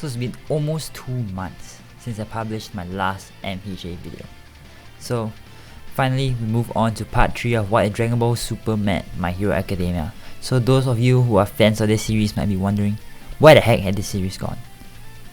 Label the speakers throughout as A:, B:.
A: So it's been almost 2 months since I published my last MHA video. So finally we move on to part 3 of what is Dragon Ball Super meant My Hero Academia. So those of you who are fans of this series might be wondering, where the heck had this series gone?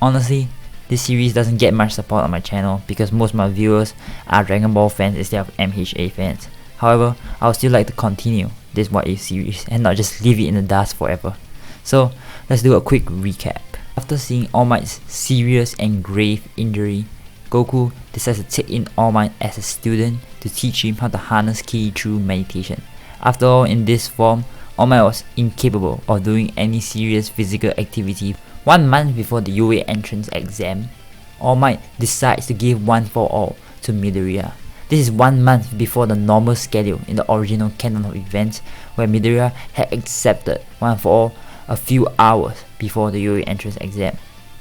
A: Honestly, this series doesn't get much support on my channel because most of my viewers are Dragon Ball fans instead of MHA fans. However, I would still like to continue this What If series and not just leave it in the dust forever. So let's do a quick recap. After seeing All Might's serious and grave injury, Goku decides to take in All Might as a student to teach him how to harness ki through meditation. After all, in this form, All Might was incapable of doing any serious physical activity. 1 month before the UA entrance exam, All Might decides to give One for All to Midoriya. This is 1 month before the normal schedule in the original canon of events, where Midoriya had accepted One for All a few hours before the UA entrance exam.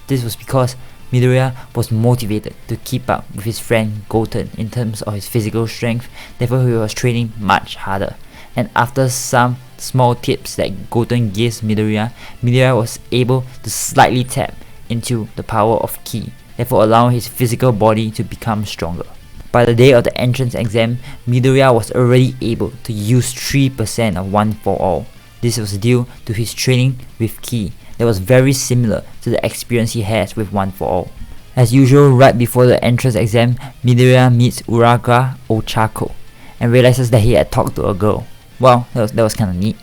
A: This was because Midoriya was motivated to keep up with his friend Goten in terms of his physical strength, therefore he was training much harder. And after some small tips that Goten gives Midoriya, Midoriya was able to slightly tap into the power of ki, therefore allowing his physical body to become stronger. By the day of the entrance exam, Midoriya was already able to use 3% of One for All. This was due to his training with ki that was very similar to the experience he has with One for All. As usual, right before the entrance exam, Midoriya meets Uraga Ochako and realizes that he had talked to a girl. Wow, that was kinda neat.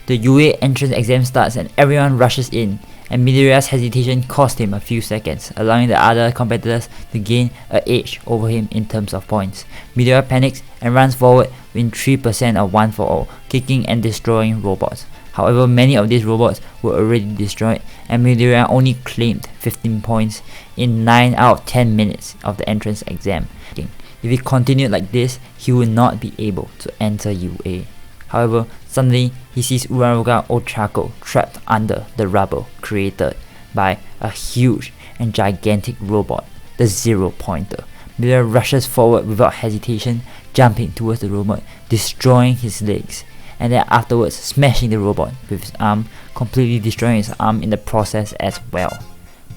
A: The UA entrance exam starts and everyone rushes in, and Midoriya's hesitation cost him a few seconds, allowing the other competitors to gain an edge over him in terms of points. Midoriya panics and runs forward with 3% of One for All, kicking and destroying robots. However, many of these robots were already destroyed, and Midoriya only claimed 15 points in 9 out of 10 minutes of the entrance exam. If he continued like this, he would not be able to enter UA. However, suddenly he sees Uraga Ochako trapped under the rubble created by a huge and gigantic robot, the Zero Pointer. Midoriya rushes forward without hesitation, jumping towards the robot, destroying his legs, and then afterwards smashing the robot with his arm, completely destroying his arm in the process as well.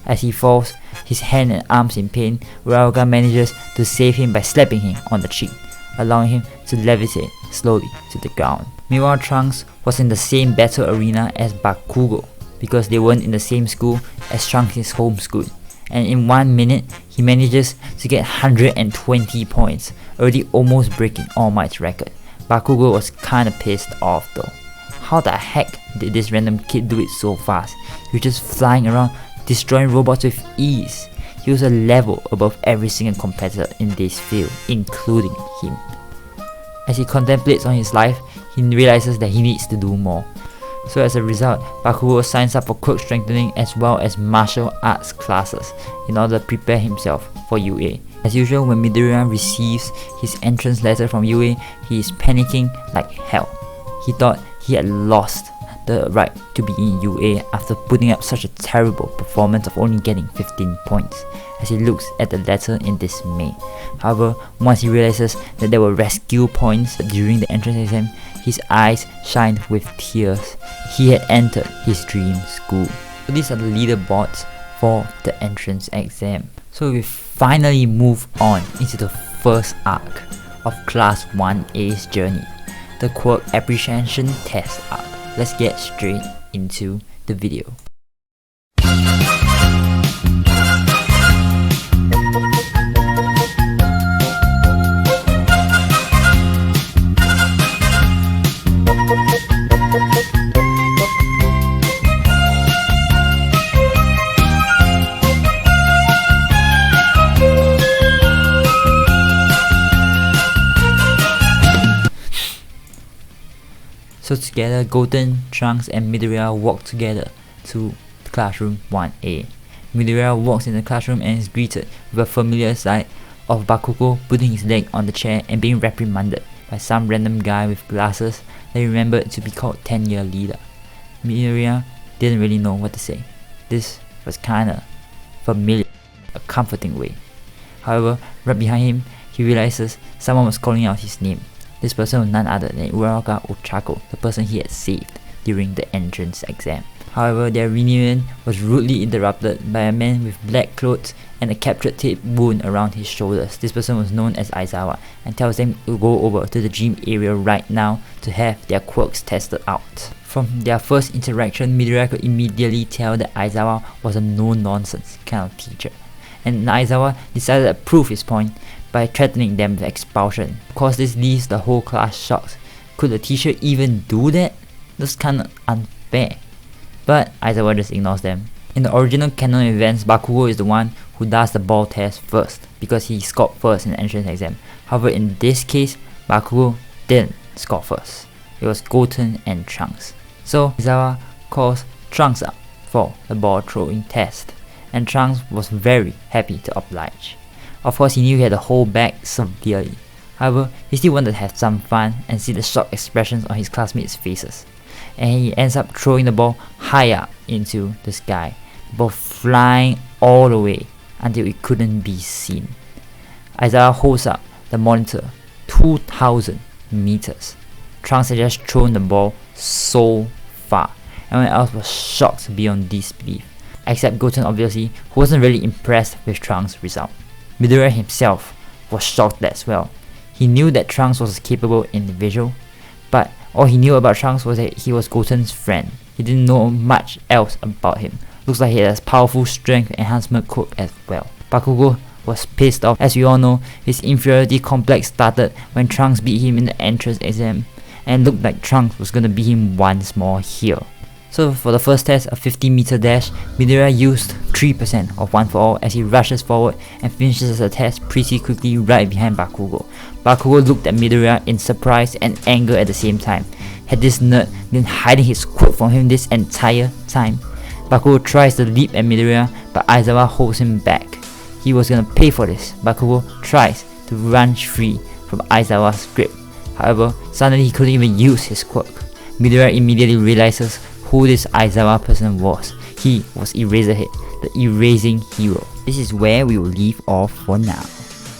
A: As he falls, his hand and arms in pain, Uraga manages to save him by slapping him on the cheek, allowing him to levitate slowly to the ground. Meanwhile, Trunks was in the same battle arena as Bakugo because they weren't in the same school as Trunks' home school, and in 1 minute he manages to get 120 points, already almost breaking All Might's record. Bakugo was kinda pissed off though. How the heck did this random kid do it so fast? He was just flying around destroying robots with ease. He was a level above every single competitor in this field, including him. As he contemplates on his life, he realizes that he needs to do more. So as a result, Bakugo signs up for quirk strengthening as well as martial arts classes in order to prepare himself for UA. As usual, when Midoriya receives his entrance letter from UA, he is panicking like hell. He thought he had lost the right to be in UA after putting up such a terrible performance of only getting 15 points, as he looks at the letter in dismay. However, once he realizes that there were rescue points during the entrance exam, his eyes shined with tears. He had entered his dream school. So these are the leaderboards for the entrance exam. So we finally move on into the first arc of Class 1A's journey, the Quirk Apprehension Test arc. Let's get straight into the video. So together, Goten, Trunks and Midoriya walk together to classroom 1A. Midoriya walks in the classroom and is greeted with a familiar sight of Bakugo putting his leg on the chair and being reprimanded by some random guy with glasses that he remembered to be called 10-year leader. Midoriya didn't really know what to say. This was kinda familiar, a comforting way. However, right behind him, he realizes someone was calling out his name. This person was none other than Uraga Ochako, the person he had saved during the entrance exam. However, their reunion was rudely interrupted by a man with black clothes and a captured tape wound around his shoulders. This person was known as Aizawa and tells them to go over to the gym area right now to have their quirks tested out. From their first interaction, Midoriya could immediately tell that Aizawa was a no-nonsense kind of teacher, and Aizawa decided to prove his point by threatening them with expulsion. Of course, this leaves the whole class shocked. Could the teacher even do that? That's kinda unfair. But Aizawa just ignores them. In the original canon events, Bakugo is the one who does the ball test first because he scored first in the entrance exam. However, in this case, Bakugo didn't score first. It was Goten and Trunks. So Aizawa calls Trunks up for the ball throwing test, and Trunks was very happy to oblige. Of course, he knew he had to hold back severely. However, he still wanted to have some fun and see the shocked expressions on his classmates' faces. And he ends up throwing the ball high up into the sky, the ball flying all the way until it couldn't be seen. Aizawa holds up the monitor 2,000 meters. Trunks had just thrown the ball so far. Everyone else was shocked beyond disbelief, except Goten obviously, who wasn't really impressed with Trunks' result. Midoriya himself was shocked as well. He knew that Trunks was a capable individual, but all he knew about Trunks was that he was Goten's friend. He didn't know much else about him. Looks like he had a powerful strength enhancement quirk as well. Bakugo was pissed off. As we all know, his inferiority complex started when Trunks beat him in the entrance exam, and looked like Trunks was gonna beat him once more here. So for the first test, a 50-meter dash, Midoriya used 3% of One For All as he rushes forward and finishes the test pretty quickly right behind Bakugo. Bakugo looked at Midoriya in surprise and anger at the same time. Had this nerd been hiding his quirk from him this entire time? Bakugo tries to leap at Midoriya, but Aizawa holds him back. He was gonna pay for this. Bakugo tries to run free from Aizawa's grip. However, suddenly he couldn't even use his quirk. Midoriya immediately realizes who this Aizawa person was. He was Eraserhead, the erasing hero. This is where we will leave off for now.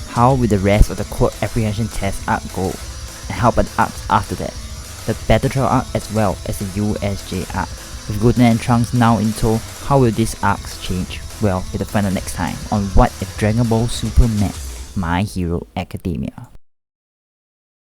A: How will the rest of the quirk apprehension test arc go? And how about the arcs after that? The Battle Trail arc as well as the USJ arc. With Goten and Trunks now in tow, how will these arcs change? Well, we'll find out next time on What If Dragon Ball Super met My Hero Academia.